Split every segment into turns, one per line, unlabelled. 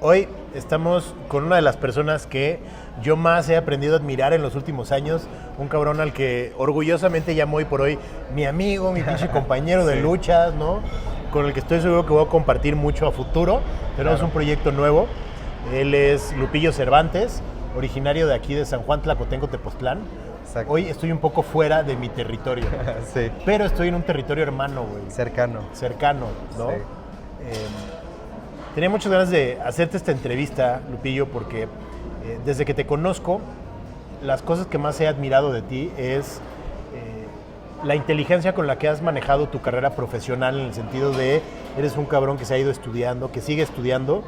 Hoy estamos con una de las personas que yo más he aprendido a admirar en los últimos años, un cabrón al que orgullosamente llamo hoy por hoy mi amigo, mi pinche compañero de luchas, ¿no? Con el que estoy seguro que voy a compartir mucho a futuro. Tenemos un proyecto nuevo. Él es Lupillo Cervantes, originario de aquí de San Juan Tlacotenco, Tepoztlán.
Exacto.
Hoy estoy un poco fuera de mi territorio,
Sí,
pero estoy en un territorio hermano, güey.
cercano.
Cercano, ¿no?
Sí.
Tenía muchas ganas de hacerte esta entrevista, Lupillo, porque desde que te conozco, las cosas que más he admirado de ti es la inteligencia con la que has manejado tu carrera profesional, en el sentido de eres un cabrón que se ha ido estudiando, que sigue estudiando,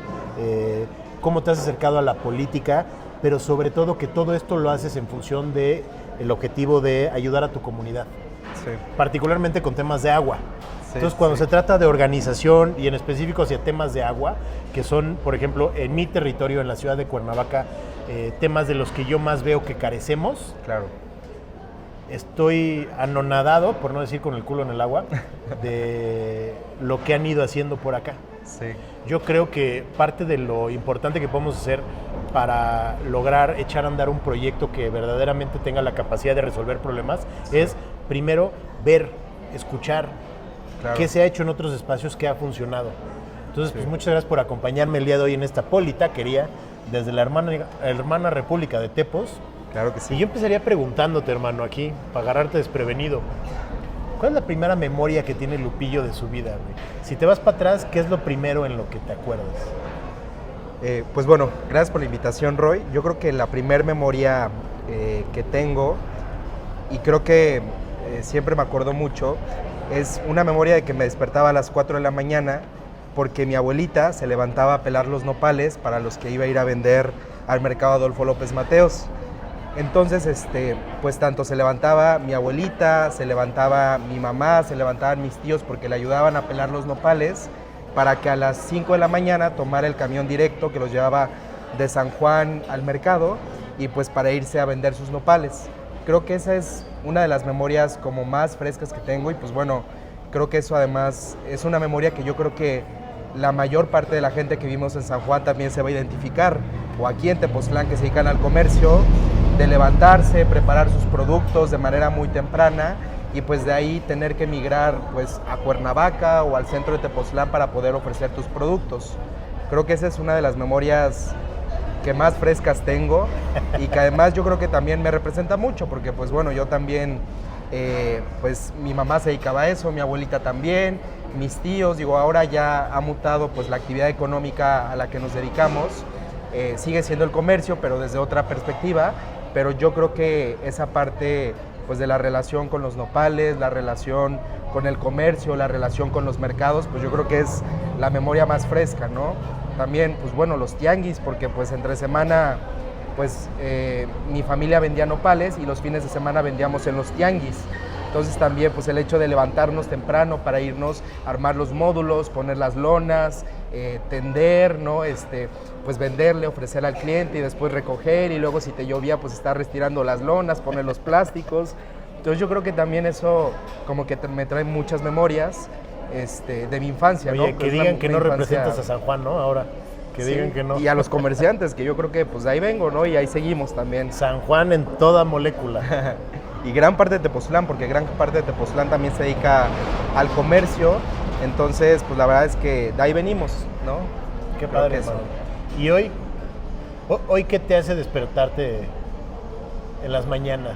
cómo te has acercado a la política, pero sobre todo que todo esto lo haces en función de el objetivo de ayudar a tu comunidad,
Sí.
particularmente con temas de agua.
Sí,
Entonces, cuando
sí.
se trata de organización y en específico hacia temas de agua, que son, por ejemplo, en mi territorio, en la ciudad de Cuernavaca, temas de los que yo más veo que carecemos,
Claro.
estoy anonadado, por no decir con el culo en el agua, de lo que han ido haciendo por acá.
Sí.
Yo creo que parte de lo importante que podemos hacer para lograr echar a andar un proyecto que verdaderamente tenga la capacidad de resolver problemas es, primero, ver, escuchar,
Claro.
qué se ha hecho en otros espacios, qué ha funcionado. Entonces,
Sí.
pues muchas gracias por acompañarme el día de hoy en esta politaquería desde la hermana República de Tepos.
Claro que sí.
Y yo empezaría preguntándote, hermano, aquí, para agarrarte desprevenido. ¿Cuál es la primera memoria que tiene Lupillo de su vida, güey? Si te vas para atrás, ¿qué es lo primero en lo que te acuerdas?
Pues bueno, gracias por la invitación, Roy. Yo creo que la primer memoria que tengo, y creo que siempre me acuerdo mucho, es una memoria de que me despertaba a las 4 de la mañana porque mi abuelita se levantaba a pelar los nopales para los que iba a ir a vender al mercado Adolfo López Mateos. Entonces, pues tanto se levantaba mi abuelita, se levantaba mi mamá, se levantaban mis tíos porque le ayudaban a pelar los nopales para que a las 5 de la mañana tomara el camión directo que los llevaba de San Juan al mercado y pues para irse a vender sus nopales. Creo que esa es una de las memorias como más frescas que tengo y pues bueno, creo que eso además es una memoria que yo creo que la mayor parte de la gente que vivimos en San Juan también se va a identificar, o aquí en Tepoztlán que se dedican al comercio, de levantarse, preparar sus productos de manera muy temprana y pues de ahí tener que emigrar pues a Cuernavaca o al centro de Tepoztlán para poder ofrecer tus productos. Creo que esa es una de las memorias que más frescas tengo y que además yo creo que también me representa mucho porque pues bueno, yo también, pues mi mamá se dedicaba a eso, mi abuelita también, mis tíos, digo, ahora ya ha mutado pues la actividad económica a la que nos dedicamos, sigue siendo el comercio pero desde otra perspectiva, pero yo creo que esa parte pues de la relación con los nopales, la relación con el comercio, la relación con los mercados, pues yo creo que es la memoria más fresca, ¿no? También, pues bueno, los tianguis, porque pues entre semana, pues mi familia vendía nopales y los fines de semana vendíamos en los tianguis. Entonces también pues el hecho de levantarnos temprano para irnos a armar los módulos, poner las lonas, tender, ¿no? Pues venderle, ofrecer al cliente y después recoger y luego si te llovía pues estar retirando las lonas, poner los plásticos. Entonces yo creo que también eso como que me trae muchas memorias de mi infancia,
Oye,
¿no?
que digan que no representas a San Juan, ¿no? Ahora, que
Sí,
digan que no.
y a los comerciantes, que yo creo que pues de ahí vengo, ¿no? Y ahí seguimos también.
San Juan en toda molécula.
Y gran parte de Tepoztlán, porque gran parte de Tepoztlán también se dedica al comercio, entonces pues la verdad es que de ahí venimos, ¿no?
Qué
Creo
padre,
que eso.
hermano. ¿Y hoy qué te hace despertarte en las mañanas?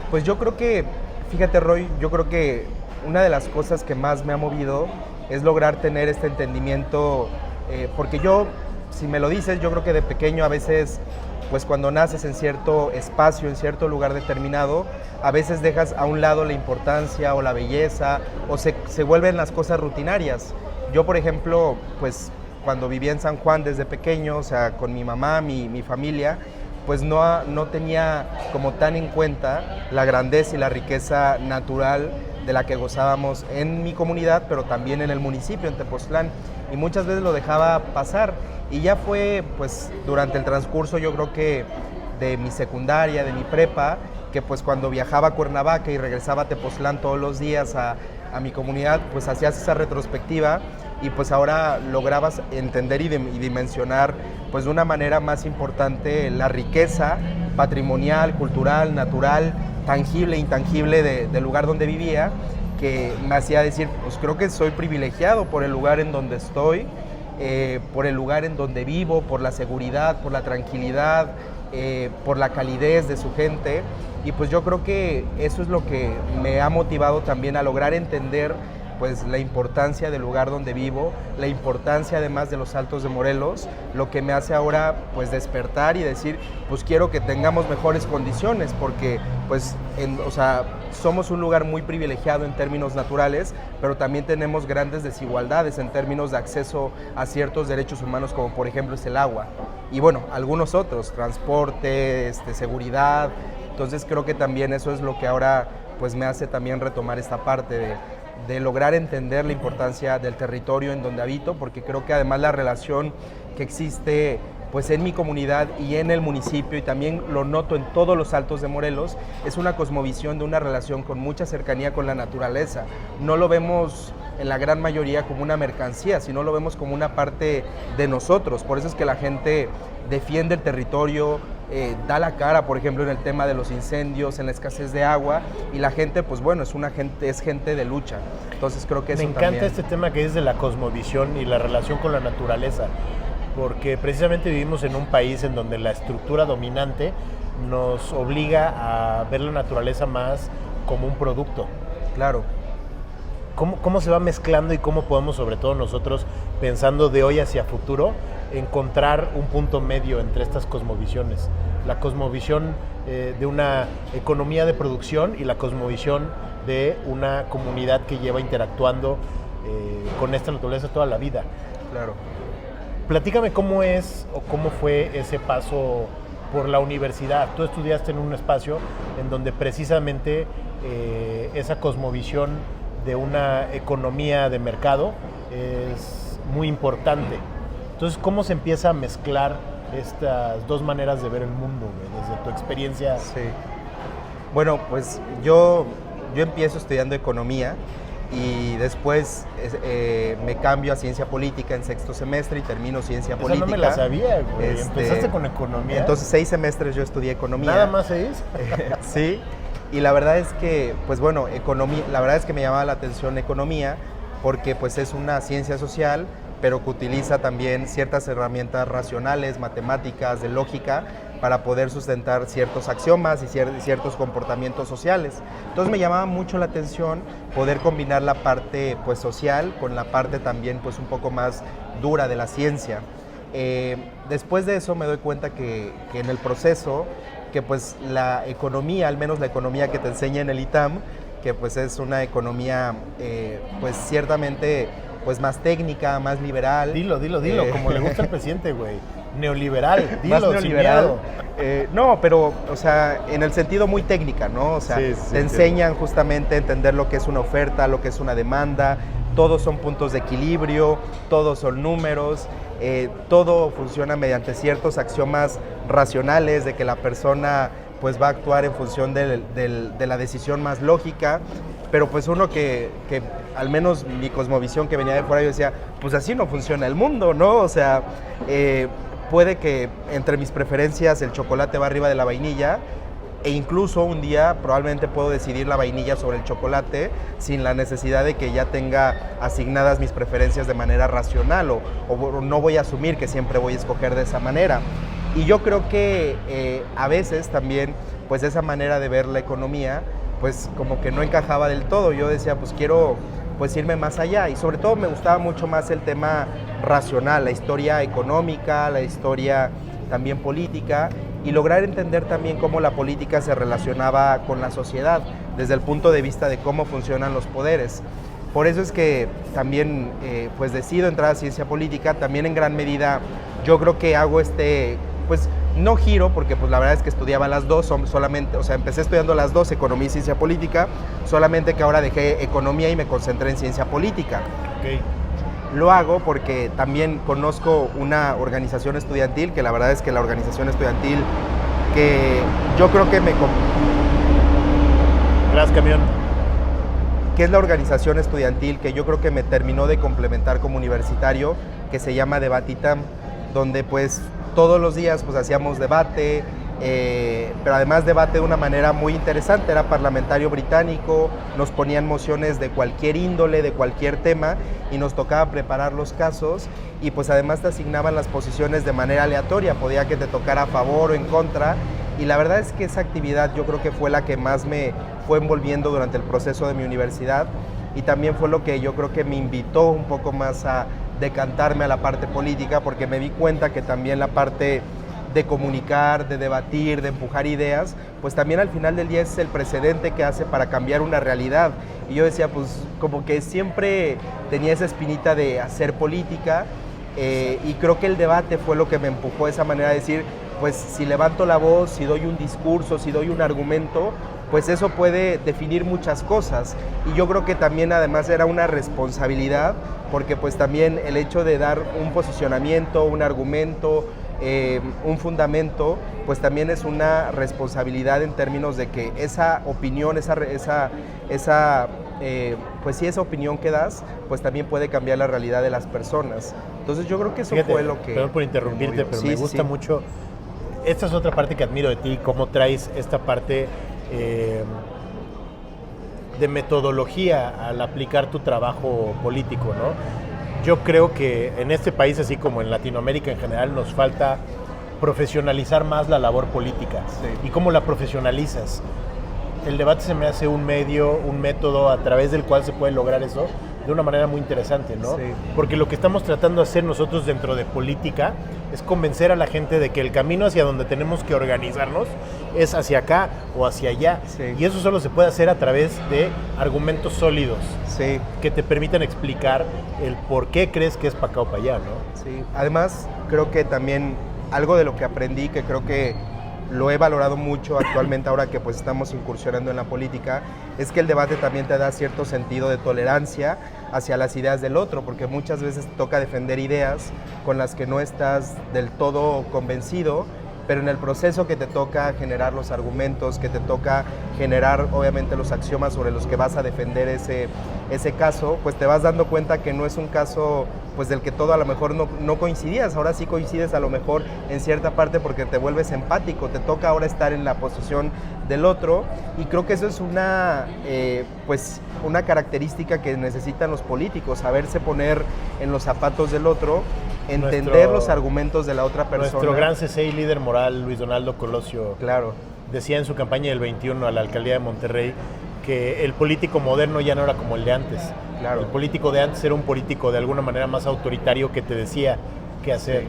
Pues yo creo que, fíjate Roy, yo creo que una de las cosas que más me ha movido es lograr tener este entendimiento, porque yo, si me lo dices, yo creo que de pequeño a veces, pues cuando naces en cierto espacio, en cierto lugar determinado, a veces dejas a un lado la importancia o la belleza, o se vuelven las cosas rutinarias. Yo, por ejemplo, pues cuando vivía en San Juan desde pequeño, o sea, con mi mamá, mi familia, pues no tenía como tan en cuenta la grandeza y la riqueza natural de la que gozábamos en mi comunidad, pero también en el municipio, en Tepoztlán, y muchas veces lo dejaba pasar, y ya fue pues durante el transcurso yo creo que de mi secundaria, de mi prepa, que pues cuando viajaba a Cuernavaca y regresaba a Tepoztlán todos los días a mi comunidad, pues hacías esa retrospectiva y pues ahora lograbas entender y dimensionar pues de una manera más importante la riqueza patrimonial, cultural, natural, tangible, intangible del lugar donde vivía, que me hacía decir, pues creo que soy privilegiado por el lugar en donde estoy, por el lugar en donde vivo, por la seguridad, por la tranquilidad, por la calidez de su gente, y pues yo creo que eso es lo que me ha motivado también a lograr entender pues la importancia del lugar donde vivo, la importancia además de los Altos de Morelos, lo que me hace ahora pues despertar y decir, pues quiero que tengamos mejores condiciones, porque pues o sea, somos un lugar muy privilegiado en términos naturales, pero también tenemos grandes desigualdades en términos de acceso a ciertos derechos humanos, como por ejemplo es el agua, y bueno, algunos otros, transporte, seguridad. Entonces creo que también eso es lo que ahora pues me hace también retomar esta parte de lograr entender la importancia del territorio en donde habito, porque creo que además la relación que existe pues en mi comunidad y en el municipio, y también lo noto en todos los Altos de Morelos, es una cosmovisión de una relación con mucha cercanía con la naturaleza. No lo vemos en la gran mayoría como una mercancía, sino lo vemos como una parte de nosotros. Por eso es que la gente defiende el territorio, da la cara, por ejemplo, en el tema de los incendios, en la escasez de agua, y la gente, pues bueno, es gente de lucha. Entonces creo que eso
también. Me encanta
también.
este tema que es de la cosmovisión y la relación con la naturaleza, porque precisamente vivimos en un país en donde la estructura dominante nos obliga a ver la naturaleza más como un producto.
Claro.
¿Cómo se va mezclando y cómo podemos, sobre todo nosotros, pensando de hoy hacia futuro, encontrar un punto medio entre estas cosmovisiones? La cosmovisión de una economía de producción y la cosmovisión de una comunidad que lleva interactuando con esta naturaleza toda la vida.
Claro.
Platícame cómo es o cómo fue ese paso por la universidad. Tú estudiaste en un espacio en donde precisamente esa cosmovisión de una economía de mercado es muy importante. Entonces, ¿cómo se empieza a mezclar estas dos maneras de ver el mundo, güey, desde tu experiencia?
Sí. Bueno, pues yo empiezo estudiando economía y después me cambio a ciencia política en sexto semestre y termino ciencia política.
No me la sabía, güey. Empezaste con economía.
Entonces 6 semestres yo estudié economía.
¿Nada más 6?
Sí. Y la verdad es que, pues bueno, economía, la verdad es que me llamaba la atención economía porque pues es una ciencia social, pero que utiliza también ciertas herramientas racionales, matemáticas, de lógica, para poder sustentar ciertos axiomas y ciertos comportamientos sociales. Entonces me llamaba mucho la atención poder combinar la parte pues social con la parte también pues un poco más dura de la ciencia. Después de eso me doy cuenta que en el proceso, que pues la economía, al menos la economía que te enseña en el ITAM, que pues es una economía pues ciertamente pues más técnica, más liberal.
Dilo, como le gusta al presidente, güey. Neoliberal, dilo,
más neoliberal. No, pero, o sea, en el sentido muy técnica, ¿no? O sea,
sí,
te enseñan justamente a entender lo que es una oferta, lo que es una demanda, todos son puntos de equilibrio, todos son números, todo funciona mediante ciertos axiomas racionales de que la persona pues va a actuar en función de la decisión más lógica, pero pues uno que al menos mi cosmovisión que venía de fuera, yo decía, pues así no funciona el mundo, ¿no? O sea, puede que entre mis preferencias el chocolate va arriba de la vainilla, e incluso un día probablemente puedo decidir la vainilla sobre el chocolate sin la necesidad de que ya tenga asignadas mis preferencias de manera racional, o no voy a asumir que siempre voy a escoger de esa manera. Y yo creo que a veces también pues esa manera de ver la economía pues como que no encajaba del todo. Yo decía, pues quiero pues irme más allá, y sobre todo me gustaba mucho más el tema racional, la historia económica, la historia también política, y lograr entender también cómo la política se relacionaba con la sociedad desde el punto de vista de cómo funcionan los poderes. Por eso es que también pues decido entrar a ciencia política. También en gran medida yo creo que hago pues no giro, porque pues la verdad es que estudiaba las dos, solamente, o sea, empecé estudiando las dos, economía y ciencia política, solamente que ahora dejé economía y me concentré en ciencia política.
Okay.
Lo hago porque también conozco una organización estudiantil, que la verdad es que la organización estudiantil que yo creo que
Gracias, camión.
que es la organización estudiantil que yo creo que me terminó de complementar como universitario, que se llama Debatitam, donde pues todos los días pues hacíamos debate, pero además debate de una manera muy interesante, era parlamentario británico, nos ponían mociones de cualquier índole, de cualquier tema, y nos tocaba preparar los casos, y pues además te asignaban las posiciones de manera aleatoria, podía que te tocara a favor o en contra, y la verdad es que esa actividad yo creo que fue la que más me fue envolviendo durante el proceso de mi universidad, y también fue lo que yo creo que me invitó un poco más a decantarme a la parte política, porque me di cuenta que también la parte de comunicar, de debatir, de empujar ideas, pues también al final del día es el precedente que hace para cambiar una realidad. Y yo decía, pues como que siempre tenía esa espinita de hacer política, y creo que el debate fue lo que me empujó de esa manera de decir, pues si levanto la voz, si doy un discurso, si doy un argumento, pues eso puede definir muchas cosas. Y yo creo que también además era una responsabilidad, porque pues también el hecho de dar un posicionamiento, un argumento, un fundamento, pues también es una responsabilidad en términos de que esa opinión, pues sí, esa opinión que das, pues también puede cambiar la realidad de las personas. Entonces yo creo que eso fue lo que...
Perdón por interrumpirte, pero
sí,
me gusta mucho. Esta es otra parte que admiro de ti, cómo traes esta parte de metodología al aplicar tu trabajo político, ¿no? Yo creo que en este país, así como en Latinoamérica en general, nos falta profesionalizar más la labor política.
Sí.
¿Y cómo la profesionalizas? El debate se me hace un medio, un método a través del cual se puede lograr eso de una manera muy interesante, ¿no?
Sí.
Porque lo que estamos tratando de hacer nosotros dentro de política es convencer a la gente de que el camino hacia donde tenemos que organizarnos es hacia acá o hacia allá.
Sí.
Y eso solo se puede hacer a través de argumentos sólidos,
Sí.
que te permitan explicar el por qué crees que es para acá o para allá, ¿no?
Sí. Además, creo que también algo de lo que aprendí, que creo que lo he valorado mucho actualmente ahora que pues estamos incursionando en la política, es que el debate también te da cierto sentido de tolerancia hacia las ideas del otro, porque muchas veces te toca defender ideas con las que no estás del todo convencido, pero en el proceso que te toca generar los argumentos, que te toca generar obviamente los axiomas sobre los que vas a defender ese caso, pues te vas dando cuenta que no es un caso pues del que todo a lo mejor no coincidías, ahora sí coincides a lo mejor en cierta parte porque te vuelves empático, te toca ahora estar en la posición del otro, y creo que eso es pues una característica que necesitan los políticos, saberse poner en los zapatos del otro, entender los argumentos de la otra persona.
Nuestro gran CC y líder moral, Luis Donaldo Colosio,
claro,
decía en su campaña del 21 a la alcaldía de Monterrey que el político moderno ya no era como el de antes.
Claro.
El político de antes era un político de alguna manera más autoritario que te decía qué hacer. Sí.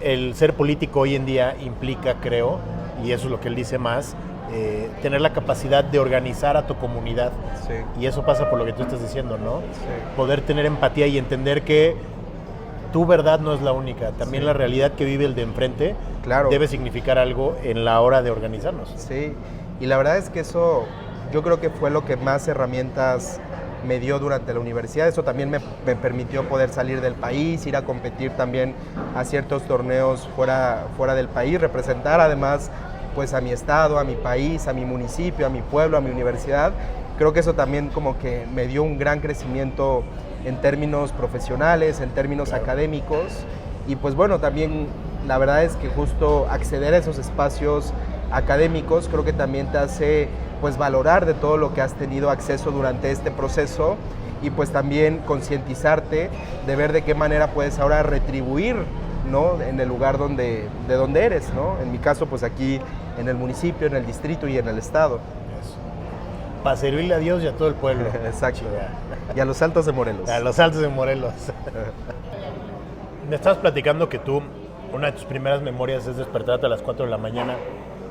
El ser político hoy en día implica, creo, y eso es lo que él dice más, tener la capacidad de organizar a tu comunidad.
Sí.
Y eso pasa por lo que tú estás diciendo, ¿no?
Sí.
Poder tener empatía y entender que tu verdad no es la única. También la realidad que vive el de enfrente, claro, debe significar algo en la hora de organizarnos.
Sí, y la verdad es que eso yo creo que fue lo que más herramientas me dio durante la universidad. Eso también me permitió poder salir del país, ir a competir también a ciertos torneos fuera del país, representar además pues a mi estado, a mi país, a mi municipio, a mi pueblo, a mi universidad. Creo que eso también como que me dio un gran crecimiento en términos profesionales, en términos claro, académicos, y pues bueno, también la verdad es que justo acceder a esos espacios académicos creo que también te hace pues valorar de todo lo que has tenido acceso durante este proceso, y pues también concientizarte de ver de qué manera puedes ahora retribuir, ¿no?, en el lugar de donde eres, ¿no? En mi caso pues aquí en el municipio, en el distrito y en el estado.
Para servirle a Dios y a todo el pueblo.
Exacto. Y a los Altos de Morelos.
A los Altos de Morelos. Me estabas platicando que tú, una de tus primeras memorias es despertarte a las 4 de la mañana,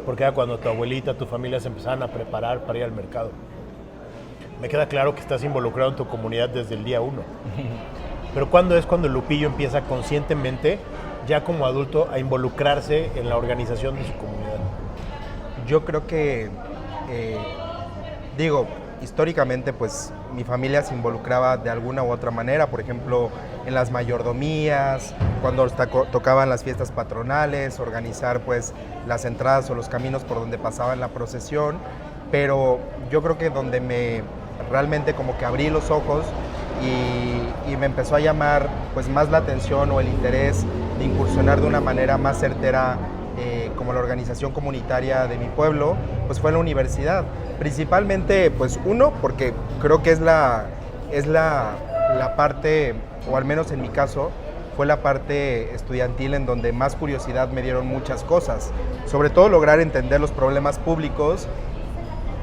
porque era cuando tu abuelita, tu familia se empezaban a preparar para ir al mercado. Me queda claro que estás involucrado en tu comunidad desde el día 1. Pero ¿cuándo es cuando Lupillo empieza conscientemente, ya como adulto, a involucrarse en la organización de su comunidad?
Yo creo que... históricamente pues mi familia se involucraba de alguna u otra manera, por ejemplo en las mayordomías, cuando tocaban las fiestas patronales, organizar pues las entradas o los caminos por donde pasaban la procesión, pero yo creo que donde me realmente como que abrí los ojos y me empezó a llamar pues más la atención o el interés de incursionar de una manera más certera como la organización comunitaria de mi pueblo, pues fue la universidad. Principalmente, pues uno, porque creo que es la parte, o al menos en mi caso, fue la parte estudiantil en donde más curiosidad me dieron muchas cosas. Sobre todo lograr entender los problemas públicos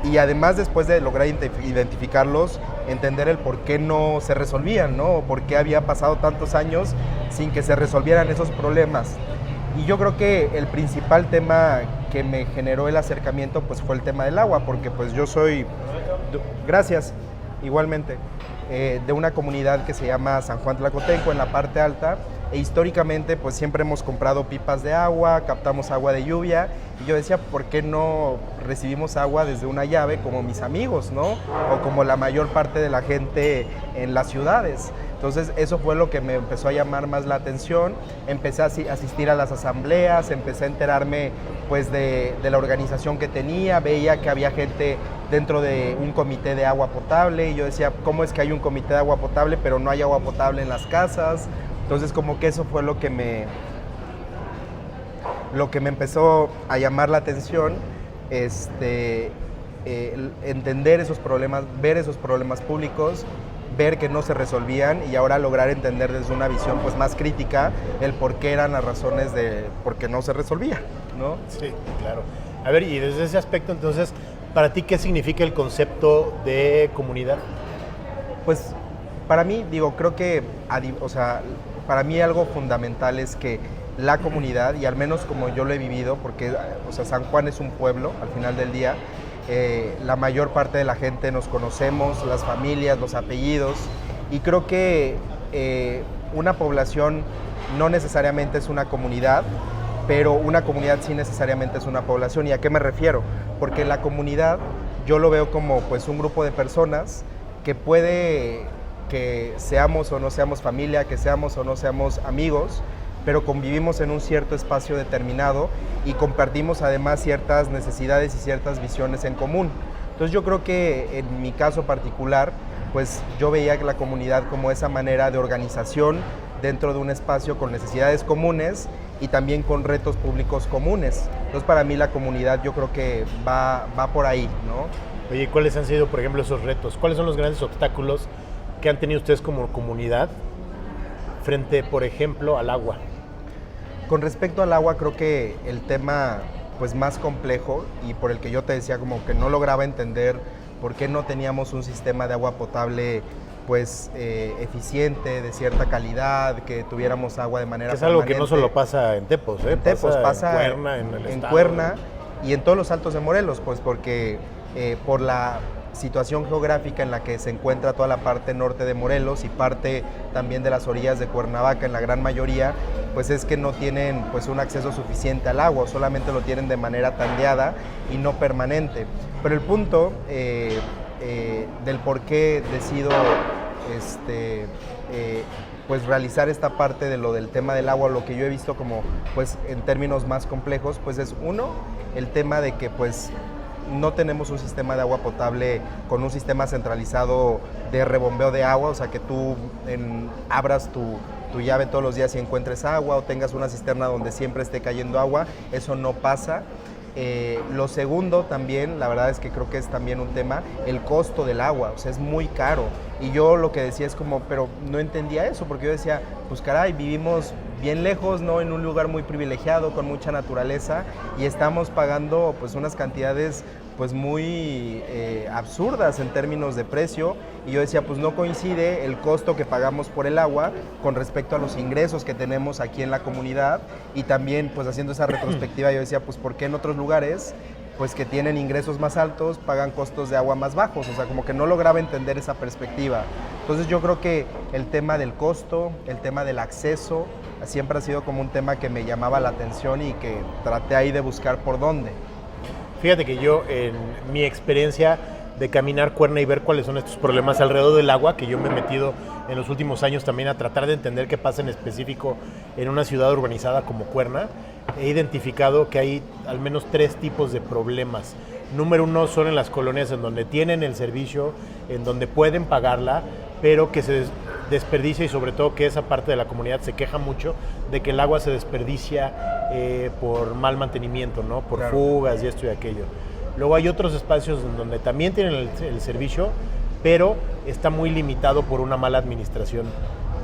y además después de lograr identificarlos, entender el por qué no se resolvían, ¿no? Por qué había pasado tantos años sin que se resolvieran esos problemas. Y yo creo que el principal tema que me generó el acercamiento pues fue el tema del agua, porque pues yo soy, gracias, igualmente, de una comunidad que se llama San Juan Tlacotenco en la parte alta, e históricamente pues siempre hemos comprado pipas de agua, captamos agua de lluvia, y yo decía, ¿por qué no recibimos agua desde una llave como mis amigos, ¿no? O como la mayor parte de la gente en las ciudades. Entonces eso fue lo que me empezó a llamar más la atención. Empecé a asistir a las asambleas, empecé a enterarme pues de la organización que tenía, veía que había gente dentro de un comité de agua potable y yo decía, ¿cómo es que hay un comité de agua potable pero no hay agua potable en las casas? Entonces como que eso fue lo que me empezó a llamar la atención, entender esos problemas, ver esos problemas públicos, ver que no se resolvían y ahora lograr entender desde una visión pues más crítica el por qué eran las razones de por qué no se resolvía, ¿no?
Sí, claro. A ver, y desde ese aspecto entonces, ¿para ti qué significa el concepto de comunidad?
Pues para mí, digo, creo que, o sea, para mí algo fundamental es que la comunidad, y al menos como yo lo he vivido, porque, o sea, San Juan es un pueblo al final del día, la mayor parte de la gente nos conocemos, las familias, los apellidos, y creo que una población no necesariamente es una comunidad, pero una comunidad sí necesariamente es una población. ¿Y a qué me refiero? Porque la comunidad yo lo veo como pues un grupo de personas que puede que seamos o no seamos familia, que seamos o no seamos amigos, pero convivimos en un cierto espacio determinado y compartimos además ciertas necesidades y ciertas visiones en común. Entonces yo creo que en mi caso particular, pues yo veía la comunidad como esa manera de organización dentro de un espacio con necesidades comunes y también con retos públicos comunes. Entonces para mí la comunidad yo creo que va por ahí, ¿no?
Oye, ¿cuáles han sido, por ejemplo, esos retos? ¿Cuáles son los grandes obstáculos que han tenido ustedes como comunidad frente, por ejemplo, al agua?
Con respecto al agua, creo que el tema pues más complejo y por el que yo te decía como que no lograba entender por qué no teníamos un sistema de agua potable pues eficiente, de cierta calidad, que tuviéramos agua de manera
es algo
permanente.
que no solo pasa en Tepos,
En Tepos, pasa
en Cuerna, en el estado.
Cuerna y en todos los altos de Morelos, pues porque por la situación geográfica en la que se encuentra toda la parte norte de Morelos y parte también de las orillas de Cuernavaca en la gran mayoría, pues es que no tienen pues un acceso suficiente al agua, solamente lo tienen de manera tandeada y no permanente. Pero el punto del por qué decido pues realizar esta parte de lo del tema del agua, lo que yo he visto como pues en términos más complejos, pues es uno, el tema de que pues no tenemos un sistema de agua potable con un sistema centralizado de rebombeo de agua, o sea que tú abras tu llave todos los días y encuentres agua o tengas una cisterna donde siempre esté cayendo agua, eso no pasa. Lo segundo también, la verdad es que creo que es también un tema, el costo del agua, o sea, es muy caro. Y yo lo que decía es como, pero no entendía eso, porque yo decía, pues caray, vivimos bien lejos, ¿no? En un lugar muy privilegiado, con mucha naturaleza, y estamos pagando pues unas cantidades pues muy absurdas en términos de precio, y yo decía, pues no coincide el costo que pagamos por el agua con respecto a los ingresos que tenemos aquí en la comunidad, y también pues haciendo esa retrospectiva yo decía, pues ¿por qué en otros lugares pues que tienen ingresos más altos pagan costos de agua más bajos? O sea, como que no lograba entender esa perspectiva. Entonces yo creo que el tema del costo, el tema del acceso, siempre ha sido como un tema que me llamaba la atención y que traté ahí de buscar por dónde.
Fíjate que yo, en mi experiencia de caminar Cuerna y ver cuáles son estos problemas alrededor del agua, que yo me he metido en los últimos años también a tratar de entender qué pasa en específico en una ciudad urbanizada como Cuerna, he identificado que hay al menos 3 tipos de problemas Número uno son en las colonias en donde tienen el servicio, en donde pueden pagarla, pero que se desperdicia, y sobre todo que esa parte de la comunidad se queja mucho de que el agua se desperdicia por mal mantenimiento, ¿no? Por fugas y esto y aquello. Luego hay otros espacios en donde también tienen el servicio, pero está muy limitado por una mala administración.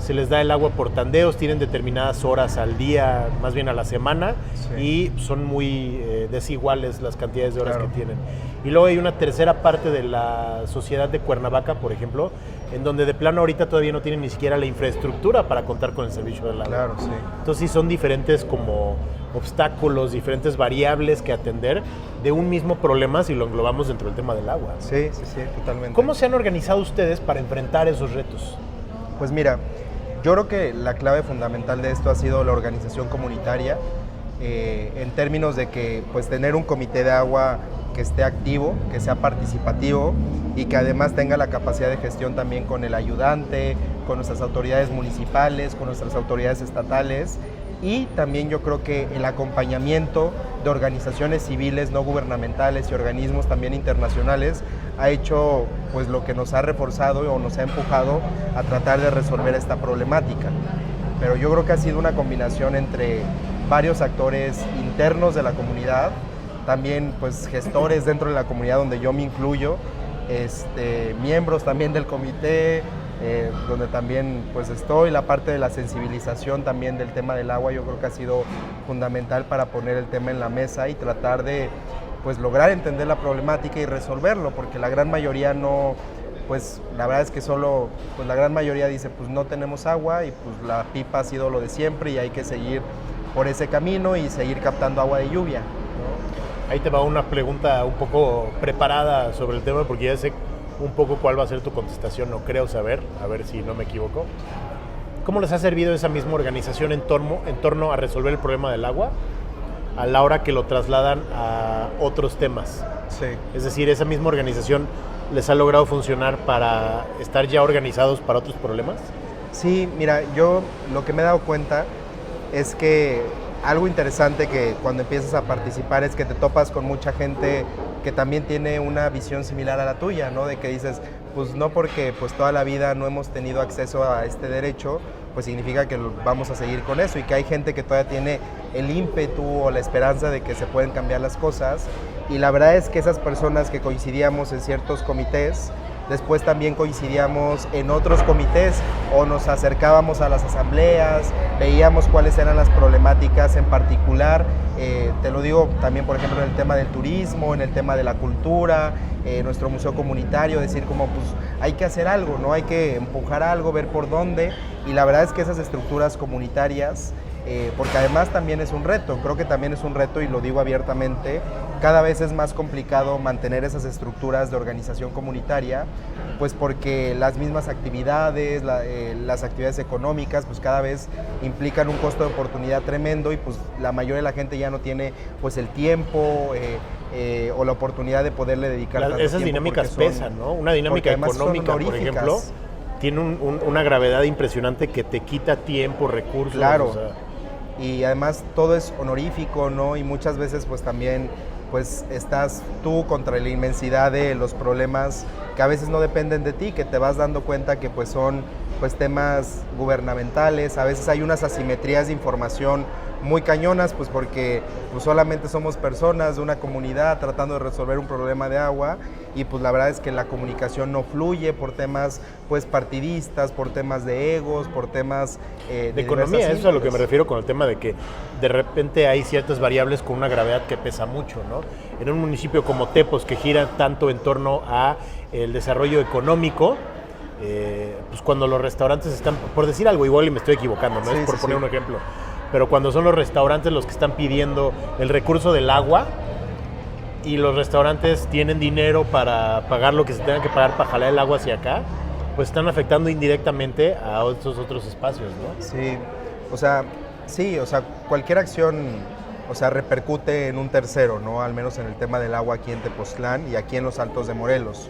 Se les da el agua por tandeos, tienen determinadas horas al día, más bien a la semana, y son muy desiguales las cantidades de horas que tienen. Y luego hay una tercera parte de la sociedad de Cuernavaca, por ejemplo, en donde de plano ahorita todavía no tienen ni siquiera la infraestructura para contar con el servicio del agua. Entonces sí son diferentes como obstáculos, diferentes variables que atender de un mismo problema si lo englobamos dentro del tema del agua.
Sí, totalmente.
¿Cómo se han organizado ustedes para enfrentar esos retos?
Pues mira, yo creo que la clave fundamental de esto ha sido la organización comunitaria, en términos de que pues tener un comité de agua que esté activo, que sea participativo y que además tenga la capacidad de gestión también con el ayudante, con nuestras autoridades municipales, con nuestras autoridades estatales, y también yo creo que el acompañamiento de organizaciones civiles no gubernamentales y organismos también internacionales ha hecho pues lo que nos ha reforzado o nos ha empujado a tratar de resolver esta problemática. Pero yo creo que ha sido una combinación entre varios actores internos de la comunidad, también pues gestores dentro de la comunidad donde yo me incluyo, miembros también del comité, donde también pues estoy, la parte de la sensibilización también del tema del agua, yo creo que ha sido fundamental para poner el tema en la mesa y tratar de pues lograr entender la problemática y resolverlo, porque la gran mayoría no, pues la verdad es que solo, pues la gran mayoría dice pues no tenemos agua y pues la pipa ha sido lo de siempre y hay que seguir por ese camino y seguir captando agua de lluvia, ¿no?
Ahí te va una pregunta un poco preparada sobre el tema, porque ya sé un poco cuál va a ser tu contestación, no creo saber, a ver si no me equivoco. ¿Cómo les ha servido esa misma organización en torno a resolver el problema del agua a la hora que lo trasladan a otros temas?
Sí.
Es decir, esa misma organización les ha logrado funcionar para estar ya organizados para otros problemas.
Sí, mira, yo lo que me he dado cuenta es que algo interesante que cuando empiezas a participar es que te topas con mucha gente que también tiene una visión similar a la tuya, ¿no? De que dices, pues no porque pues toda la vida no hemos tenido acceso a este derecho, pues significa que vamos a seguir con eso, y que hay gente que todavía tiene el ímpetu o la esperanza de que se pueden cambiar las cosas. Y la verdad es que esas personas que coincidíamos en ciertos comités, después también coincidíamos en otros comités o nos acercábamos a las asambleas, veíamos cuáles eran las problemáticas en particular. Te lo digo también, por ejemplo, en el tema del turismo, en el tema de la cultura, nuestro museo comunitario, decir como pues hay que hacer algo, ¿no? Hay que empujar algo, ver por dónde. Y la verdad es que esas estructuras comunitarias, porque además también es un reto, creo que también es un reto y lo digo abiertamente, cada vez es más complicado mantener esas estructuras de organización comunitaria, pues porque las mismas actividades, las actividades económicas, pues cada vez implican un costo de oportunidad tremendo y pues la mayoría de la gente ya no tiene pues el tiempo o la oportunidad de poderle dedicar tanto
esas
tiempo.
Dinámicas pesan, ¿no? Una dinámica económica, por ejemplo, tiene una gravedad impresionante que te quita tiempo, recursos.
Claro.
O sea.
Y además todo es honorífico, ¿no? Y muchas veces pues también pues estás tú contra la inmensidad de los problemas que a veces no dependen de ti, que te vas dando cuenta que pues son pues temas gubernamentales, a veces hay unas asimetrías de información muy cañonas, pues porque pues solamente somos personas de una comunidad tratando de resolver un problema de agua y pues la verdad es que la comunicación no fluye por temas pues partidistas, por temas de egos, por temas
de economía. Eso es a lo que me refiero con el tema de que de repente hay ciertas variables con una gravedad que pesa mucho, ¿no? En un municipio como Tepos, que gira tanto en torno a el desarrollo económico, pues cuando los restaurantes están, por decir algo igual y me estoy equivocando, ¿no?
Sí,
es por poner un ejemplo, pero cuando son los restaurantes los que están pidiendo el recurso del agua y los restaurantes tienen dinero para pagar lo que se tenga que pagar para jalar el agua hacia acá, pues están afectando indirectamente a estos otros espacios, ¿no?
Sí, o sea, cualquier acción, o sea, repercute en un tercero, ¿no? Al menos en el tema del agua aquí en Tepoztlán y aquí en los Altos de Morelos.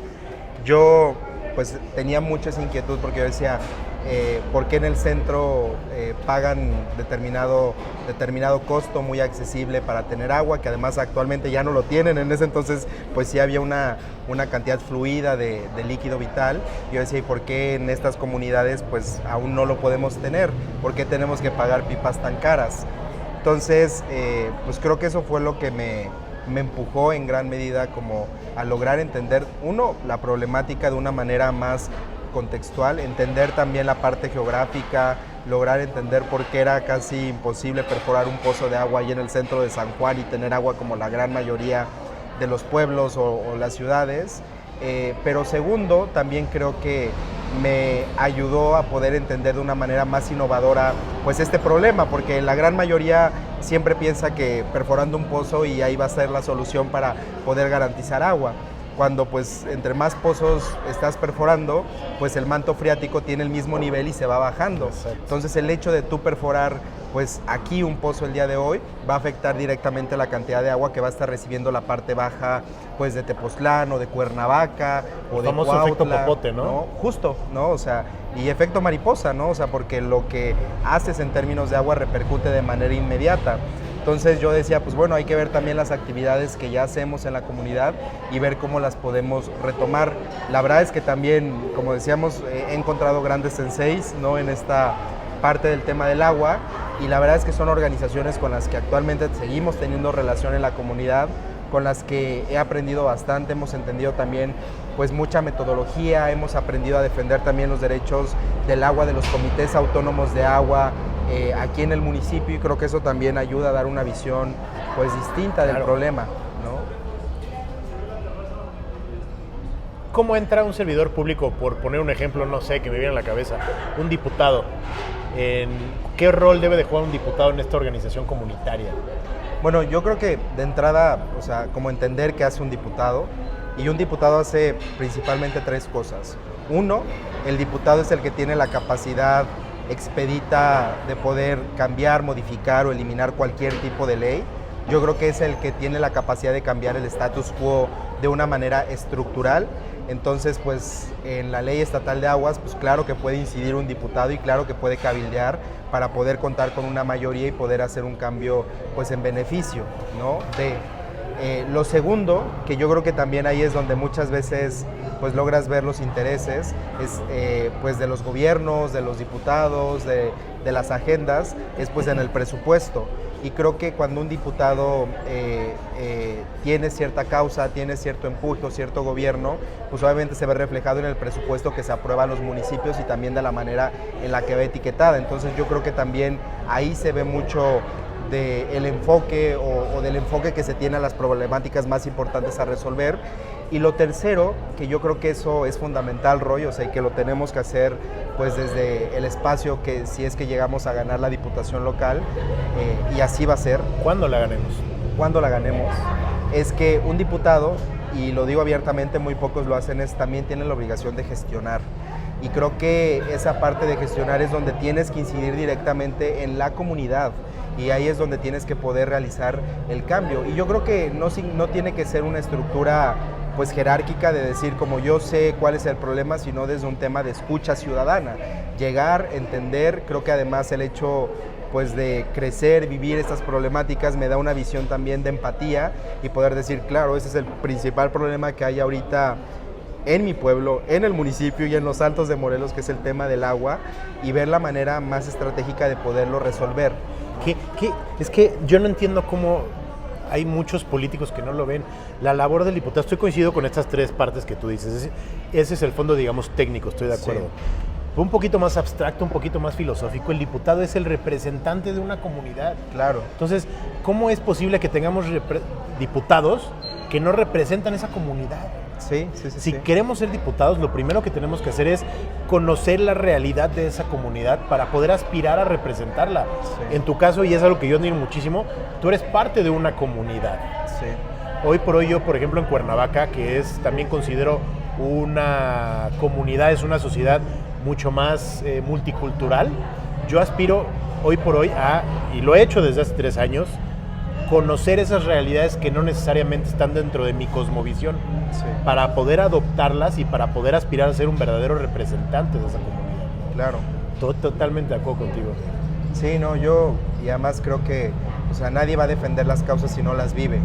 Yo pues tenía mucha esa inquietud porque yo decía, por qué en el centro pagan determinado costo muy accesible para tener agua, que además actualmente ya no lo tienen. En ese entonces pues sí había una cantidad fluida de líquido vital. Yo decía, ¿y por qué en estas comunidades pues aún no lo podemos tener? ¿Por qué tenemos que pagar pipas tan caras? Entonces pues creo que eso fue lo que me empujó en gran medida como a lograr entender, uno, la problemática de una manera más contextual, entender también la parte geográfica, lograr entender por qué era casi imposible perforar un pozo de agua ahí en el centro de San Juan y tener agua como la gran mayoría de los pueblos o las ciudades. Pero segundo, también creo que me ayudó a poder entender de una manera más innovadora pues este problema, porque la gran mayoría siempre piensa que perforando un pozo y ahí va a ser la solución para poder garantizar agua. Cuando pues entre más pozos estás perforando, pues el manto freático tiene el mismo nivel y se va bajando.
Exacto.
Entonces el hecho de tú perforar pues aquí un pozo el día de hoy va a afectar directamente la cantidad de agua que va a estar recibiendo la parte baja pues de Tepoztlán o de Cuernavaca o de
famoso efecto
Cuautla,
popote, ¿no?
Justo, ¿no? O sea, y efecto mariposa, ¿no? O sea, porque lo que haces en términos de agua repercute de manera inmediata. Entonces yo decía, pues bueno, hay que ver también las actividades que ya hacemos en la comunidad y ver cómo las podemos retomar. La verdad es que también, como decíamos, he encontrado grandes senseis, ¿no? En esta parte del tema del agua, y la verdad es que son organizaciones con las que actualmente seguimos teniendo relación en la comunidad, con las que he aprendido bastante, hemos entendido también pues mucha metodología, hemos aprendido a defender también los derechos del agua de los comités autónomos de agua aquí en el municipio, y creo que eso también ayuda a dar una visión pues distinta del problema, ¿no?
¿Cómo entra un servidor público, por poner un ejemplo, no sé, que me viene a la cabeza, un diputado? ¿Qué rol debe de jugar un diputado en esta organización comunitaria?
Bueno, yo creo que de entrada, o sea, como entender qué hace un diputado, y un diputado hace principalmente tres cosas. Uno, el diputado es el que tiene la capacidad expedita de poder cambiar, modificar o eliminar cualquier tipo de ley. Yo creo que es el que tiene la capacidad de cambiar el status quo de una manera estructural. Entonces, pues en la ley estatal de aguas, pues claro que puede incidir un diputado y claro que puede cabildear para poder contar con una mayoría y poder hacer un cambio pues en beneficio, ¿no? Lo segundo, que yo creo que también ahí es donde muchas veces pues logras ver los intereses, es pues de los gobiernos, de los diputados, de las agendas, es pues en el presupuesto. Y creo que cuando un diputado tiene cierta causa, tiene cierto empuje o cierto gobierno, pues obviamente se ve reflejado en el presupuesto que se aprueba a los municipios y también de la manera en la que va etiquetada. Entonces yo creo que también ahí se ve mucho del enfoque o del enfoque que se tiene a las problemáticas más importantes a resolver. Y lo tercero, que yo creo que eso es fundamental, Roy, o sea, que lo tenemos que hacer pues desde el espacio que si es que llegamos a ganar la diputación local, y así va a ser.
¿Cuándo la ganemos?
Cuando la ganemos, es que un diputado, y lo digo abiertamente, muy pocos lo hacen, también tiene la obligación de gestionar. Y creo que esa parte de gestionar es donde tienes que incidir directamente en la comunidad. Y ahí es donde tienes que poder realizar el cambio. Y yo creo que no tiene que ser una estructura pues jerárquica de decir como yo sé cuál es el problema, sino desde un tema de escucha ciudadana. Llegar, entender, creo que además el hecho pues de crecer, vivir estas problemáticas me da una visión también de empatía y poder decir, claro, ese es el principal problema que hay ahorita en mi pueblo, en el municipio y en los Altos de Morelos, que es el tema del agua, y ver la manera más estratégica de poderlo resolver.
Es que yo no entiendo cómo hay muchos políticos que no lo ven. La labor del diputado, estoy coincido con estas tres partes que tú dices. Ese es el fondo, digamos, técnico, estoy de acuerdo. Sí. Un poquito más abstracto, un poquito más filosófico, el diputado es el representante de una comunidad.
Claro.
Entonces, ¿cómo es posible que tengamos diputados que no representan esa comunidad? Si queremos ser diputados, lo primero que tenemos que hacer es conocer la realidad de esa comunidad para poder aspirar a representarla. Sí. En tu caso, y es algo que yo admiro muchísimo, tú eres parte de una comunidad.
Sí.
Hoy por hoy yo, por ejemplo, en Cuernavaca, que es también considero una comunidad, es una sociedad mucho más multicultural, yo aspiro hoy por hoy y lo he hecho desde hace 3 años, conocer esas realidades que no necesariamente están dentro de mi cosmovisión, para poder adoptarlas y para poder aspirar a ser un verdadero representante de esa comunidad.
Claro.
Totalmente de acuerdo contigo.
Sí, no, y además creo que, o sea, nadie va a defender las causas si no las vive.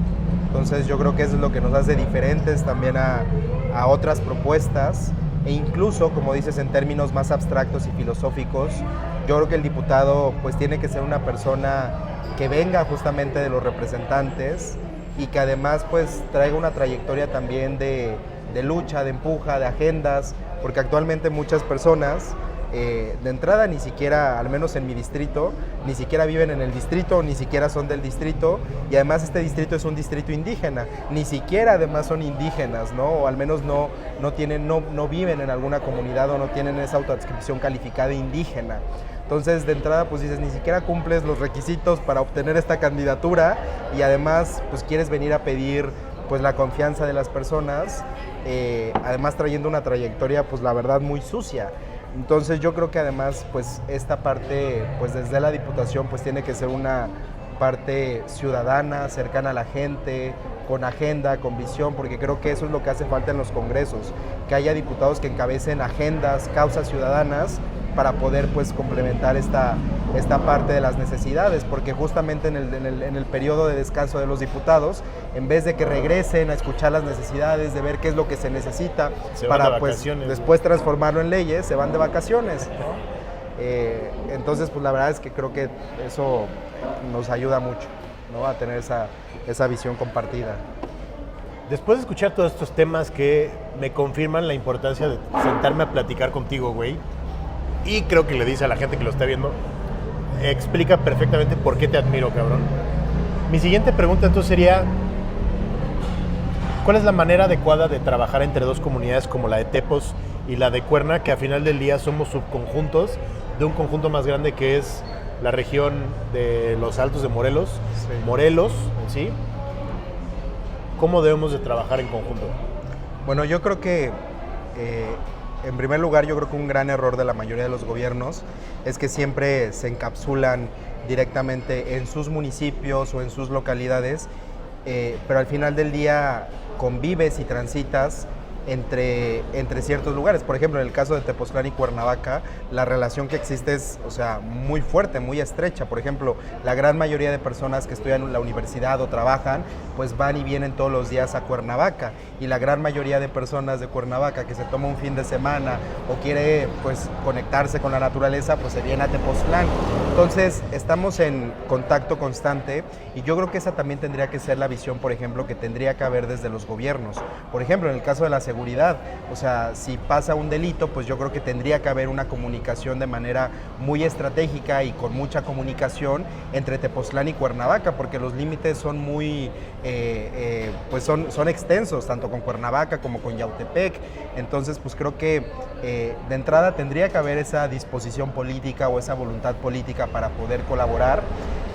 Entonces yo creo que eso es lo que nos hace diferentes también a otras propuestas, e incluso, como dices, en términos más abstractos y filosóficos, yo creo que el diputado pues tiene que ser una persona que venga justamente de los representantes y que además pues traiga una trayectoria también de lucha, de empuja, de agendas, porque actualmente muchas personas de entrada ni siquiera, al menos en mi distrito, ni siquiera viven en el distrito, ni siquiera son del distrito, y además este distrito es un distrito indígena, ni siquiera además son indígenas, ¿no? O al menos no viven en alguna comunidad o no tienen esa autoadscripción calificada indígena. Entonces, de entrada, pues dices, ni siquiera cumples los requisitos para obtener esta candidatura y además, pues quieres venir a pedir pues la confianza de las personas, además trayendo una trayectoria, pues la verdad, muy sucia. Entonces yo creo que además pues esta parte pues desde la Diputación pues tiene que ser una parte ciudadana, cercana a la gente, con agenda, con visión, porque creo que eso es lo que hace falta en los congresos, que haya diputados que encabecen agendas, causas ciudadanas para poder pues complementar esta parte de las necesidades, porque justamente en el periodo de descanso de los diputados, en vez de que regresen a escuchar las necesidades, de ver qué es lo que se necesita para pues después transformarlo en leyes, se van de vacaciones, ¿no? Entonces pues la verdad es que creo que eso nos ayuda mucho, ¿no? A tener esa visión compartida.
Después de escuchar todos estos temas que me confirman la importancia de sentarme a platicar contigo, güey, y creo que le dice a la gente que lo está viendo, explica perfectamente por qué te admiro, cabrón. Mi siguiente pregunta entonces sería, ¿cuál es la manera adecuada de trabajar entre dos comunidades como la de Tepos y la de Cuerna, que a final del día somos subconjuntos de un conjunto más grande que es la región de los Altos de Morelos, sí. Morelos en sí? ¿Cómo debemos de trabajar en conjunto?
Bueno, yo creo que en primer lugar, yo creo que un gran error de la mayoría de los gobiernos es que siempre se encapsulan directamente en sus municipios o en sus localidades, pero al final del día convives y transitas entre ciertos lugares. Por ejemplo, en el caso de Tepoztlán y Cuernavaca, la relación que existe es, o sea, muy fuerte, muy estrecha. Por ejemplo, la gran mayoría de personas que estudian en la universidad o trabajan, pues van y vienen todos los días a Cuernavaca. Y la gran mayoría de personas de Cuernavaca que se toma un fin de semana o quiere, pues, conectarse con la naturaleza, pues se viene a Tepoztlán. Entonces, estamos en contacto constante y yo creo que esa también tendría que ser la visión, por ejemplo, que tendría que haber desde los gobiernos. Por ejemplo, en el caso de la seguridad, o sea, si pasa un delito, pues yo creo que tendría que haber una comunicación de manera muy estratégica y con mucha comunicación entre Tepoztlán y Cuernavaca, porque los límites son muy, pues son extensos, tanto con Cuernavaca como con Yautepec. Entonces, pues creo que de entrada tendría que haber esa disposición política o esa voluntad política para poder colaborar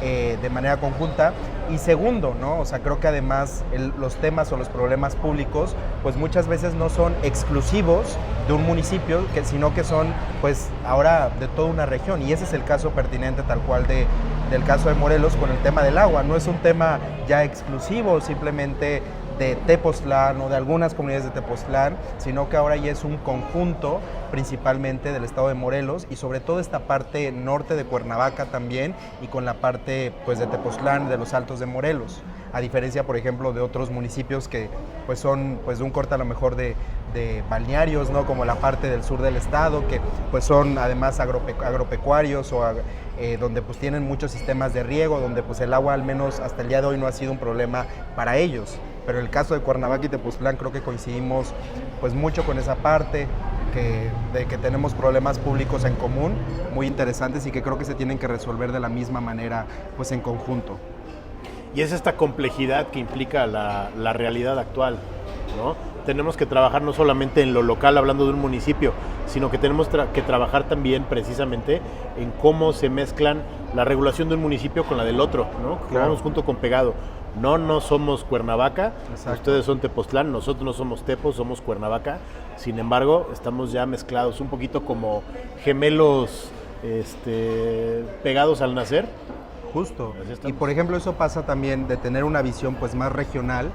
de manera conjunta. Y segundo, ¿no? O sea, creo que además los temas o los problemas públicos, pues muchas veces no son exclusivos de un municipio, sino que son, pues, ahora de toda una región. Y ese es el caso pertinente tal cual del caso de Morelos con el tema del agua. No es un tema ya exclusivo simplemente de Tepoztlán o de algunas comunidades de Tepoztlán, sino que ahora ya es un conjunto principalmente del estado de Morelos y sobre todo esta parte norte de Cuernavaca también y con la parte pues de Tepoztlán, de los Altos de Morelos, a diferencia por ejemplo de otros municipios que pues son pues de un corte a lo mejor de balnearios, ¿no? Como la parte del sur del estado, que pues son además agropecuarios o donde pues tienen muchos sistemas de riego, donde pues el agua al menos hasta el día de hoy no ha sido un problema para ellos. Pero en el caso de Cuernavaca y Tepoztlán creo que coincidimos pues mucho con esa parte de que tenemos problemas públicos en común muy interesantes y que creo que se tienen que resolver de la misma manera pues en conjunto.
Y es esta complejidad que implica la realidad actual, ¿no? Tenemos que trabajar no solamente en lo local, hablando de un municipio, sino que tenemos que trabajar también precisamente en cómo se mezclan la regulación de un municipio con la del otro, ¿no? Que vamos junto con pegado. No somos Cuernavaca, exacto. Ustedes son Tepoztlán, nosotros no somos Tepos, somos Cuernavaca. Sin embargo, estamos ya mezclados, un poquito como gemelos pegados al nacer.
Justo. Y por ejemplo, eso pasa también de tener una visión pues más regional,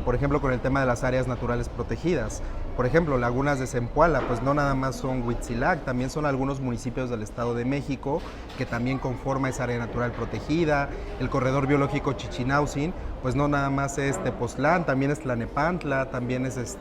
por ejemplo, con el tema de las áreas naturales protegidas. por ejemplo, lagunas de Zempoala, pues no nada más son Huitzilac, también son algunos municipios del Estado de México que también conforma esa área natural protegida. El corredor biológico Chichinautzin, pues no nada más es Tepoztlán, también es Tlanepantla, también es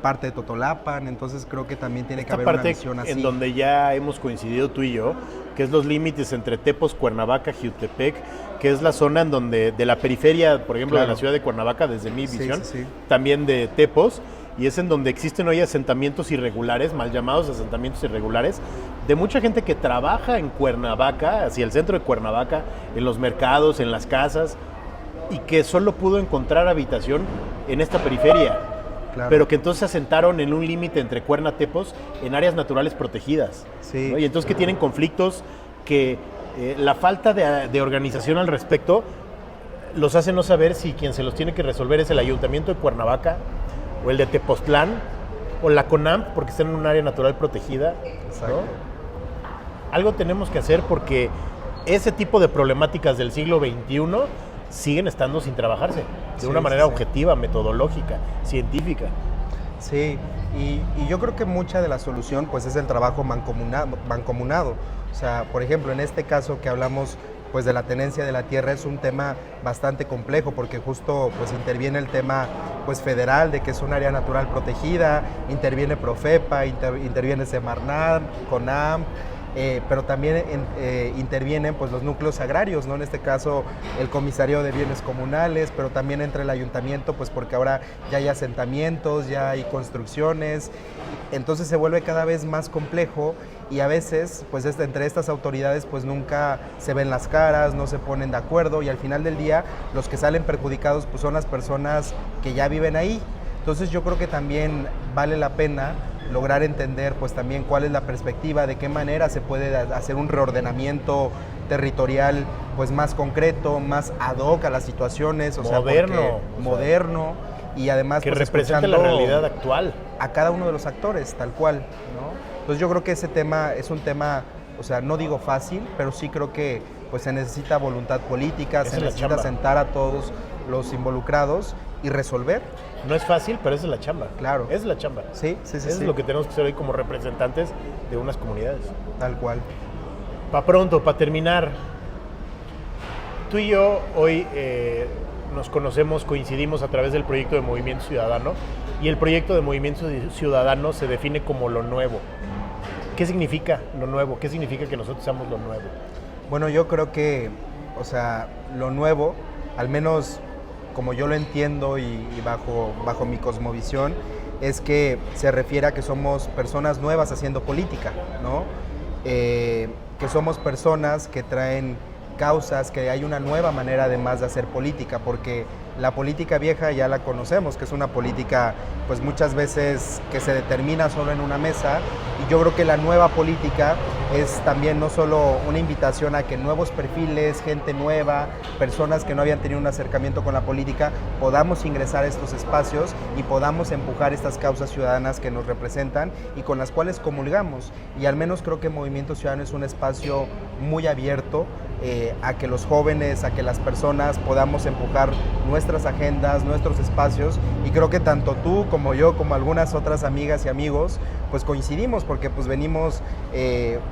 parte de Totolapan, entonces creo que también tiene que haber una visión así.
En donde ya hemos coincidido tú y yo, que es los límites entre Tepos, Cuernavaca, Jiutepec, que es la zona en donde, de la periferia, por ejemplo, de la ciudad de Cuernavaca, desde mi visión, también de Tepos, y es en donde existen hoy asentamientos irregulares, mal llamados asentamientos irregulares, de mucha gente que trabaja en Cuernavaca, hacia el centro de Cuernavaca, en los mercados, en las casas, y que solo pudo encontrar habitación en esta periferia. Claro. Pero que entonces se asentaron en un límite entre Cuernatepos en áreas naturales protegidas. Sí. ¿No? Y entonces que tienen conflictos que la falta de organización al respecto los hace no saber si quien se los tiene que resolver es el Ayuntamiento de Cuernavaca o el de Tepoztlán o la CONAMP porque están en un área natural protegida. Exacto. ¿No? Algo tenemos que hacer porque ese tipo de problemáticas del siglo XXI siguen estando sin trabajarse de una manera objetiva, metodológica, científica.
Sí, y yo creo que mucha de la solución pues es el trabajo mancomunado. O sea, por ejemplo, en este caso que hablamos pues de la tenencia de la tierra es un tema bastante complejo porque justo pues interviene el tema pues federal de que es un área natural protegida, interviene Profepa, interviene Semarnat, CONAMP, pero también intervienen pues los núcleos agrarios, ¿no? En este caso el Comisario de Bienes Comunales, pero también entre el ayuntamiento, pues porque ahora ya hay asentamientos, ya hay construcciones, entonces se vuelve cada vez más complejo y a veces pues entre estas autoridades pues nunca se ven las caras, no se ponen de acuerdo y al final del día los que salen perjudicados pues son las personas que ya viven ahí. Entonces yo creo que también vale la pena lograr entender pues también cuál es la perspectiva, de qué manera se puede hacer un reordenamiento territorial pues más concreto, más ad hoc a las situaciones, o moderno y además
que
pues,
represente la realidad actual
a cada uno de los actores, tal cual, ¿no? Entonces yo creo que ese tema es un tema, o sea, no digo fácil, pero sí creo que pues se necesita voluntad política, se necesita sentar a todos los involucrados y resolver.
No es fácil, pero esa es la chamba.
Claro.
Es la chamba.
Sí.
Eso es lo que tenemos que hacer hoy como representantes de unas comunidades.
Tal cual.
Para terminar, tú y yo hoy nos conocemos, coincidimos a través del proyecto de Movimiento Ciudadano y el proyecto de Movimiento Ciudadano se define como lo nuevo. ¿Qué significa lo nuevo? ¿Qué significa que nosotros seamos lo nuevo?
Bueno, yo creo que, o sea, lo nuevo, al menos como yo lo entiendo y bajo mi cosmovisión, es que se refiere a que somos personas nuevas haciendo política, ¿no? Que somos personas que traen causas, que hay una nueva manera además de hacer política, porque la política vieja ya la conocemos, que es una política pues muchas veces que se determina solo en una mesa, y yo creo que la nueva política es también no solo una invitación a que nuevos perfiles, gente nueva, personas que no habían tenido un acercamiento con la política, podamos ingresar a estos espacios y podamos empujar estas causas ciudadanas que nos representan y con las cuales comulgamos. Y al menos creo que Movimiento Ciudadano es un espacio muy abierto a que los jóvenes, a que las personas podamos empujar nuestras agendas, nuestros espacios, y creo que tanto tú como yo, como algunas otras amigas y amigos, pues coincidimos, porque pues venimos,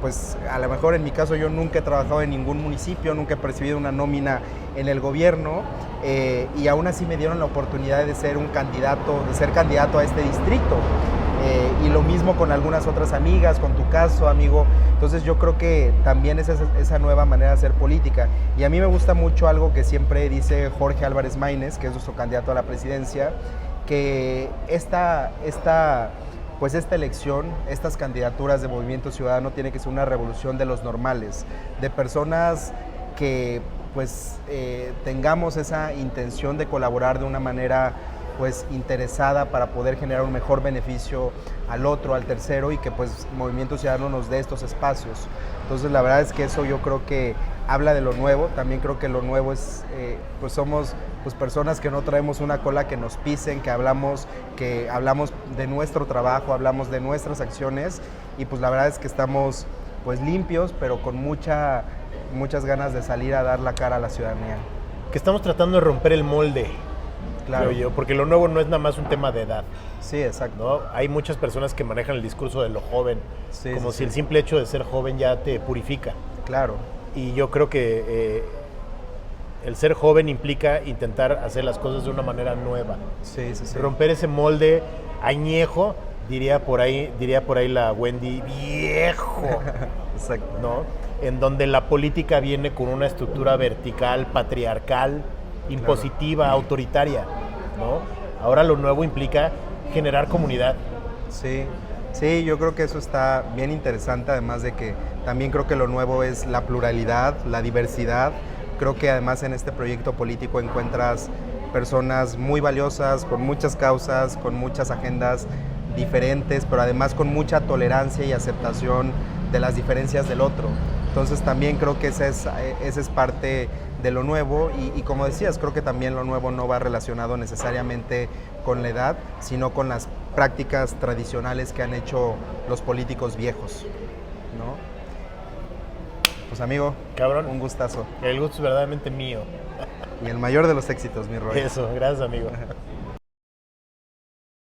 pues a lo mejor en mi caso yo nunca he trabajado en ningún municipio, nunca he percibido una nómina en el gobierno, y aún así me dieron la oportunidad de ser candidato a este distrito. Y lo mismo con algunas otras amigas, con tu caso, amigo. Entonces yo creo que también es esa nueva manera de hacer política. Y a mí me gusta mucho algo que siempre dice Jorge Álvarez Maínez, que es nuestro candidato a la presidencia, que esta elección, estas candidaturas de Movimiento Ciudadano tiene que ser una revolución de los normales, de personas que pues tengamos esa intención de colaborar de una manera pues interesada para poder generar un mejor beneficio al otro, al tercero, y que pues Movimiento Ciudadano nos dé estos espacios. Entonces la verdad es que eso yo creo que habla de lo nuevo. También creo que lo nuevo es, pues somos pues personas que no traemos una cola que nos pisen, que hablamos de nuestro trabajo, hablamos de nuestras acciones, y pues la verdad es que estamos pues limpios, pero con muchas ganas de salir a dar la cara a la ciudadanía.
Que estamos tratando de romper el molde.
Claro.
creo yo, porque lo nuevo no es nada más un tema de edad,
Sí, exacto.
¿no? Hay muchas personas que manejan el discurso de lo joven,
Sí,
como
sí,
si el
sí.
simple hecho de ser joven ya te purifica.
Claro.
Y yo creo que el ser joven implica intentar hacer las cosas de una manera nueva.
Sí, sí, sí.
Romper ese molde añejo, diría por ahí la Wendy, viejo,
Exacto.
¿no? En donde la política viene con una estructura vertical, patriarcal, impositiva, autoritaria, ¿no? Ahora lo nuevo implica generar comunidad.
Sí, sí, yo creo que eso está bien interesante, además de que también creo que lo nuevo es la pluralidad, la diversidad. Creo que además en este proyecto político encuentras personas muy valiosas, con muchas causas, con muchas agendas diferentes, pero además con mucha tolerancia y aceptación de las diferencias del otro. Entonces también creo que esa es parte de lo nuevo y como decías, creo que también lo nuevo no va relacionado necesariamente con la edad, sino con las prácticas tradicionales que han hecho los políticos viejos, ¿no? Pues amigo,
Cabrón.
un gustazo.
El gusto es verdaderamente mío.
Y el mayor de los éxitos, mi Roy.
Eso, gracias amigo.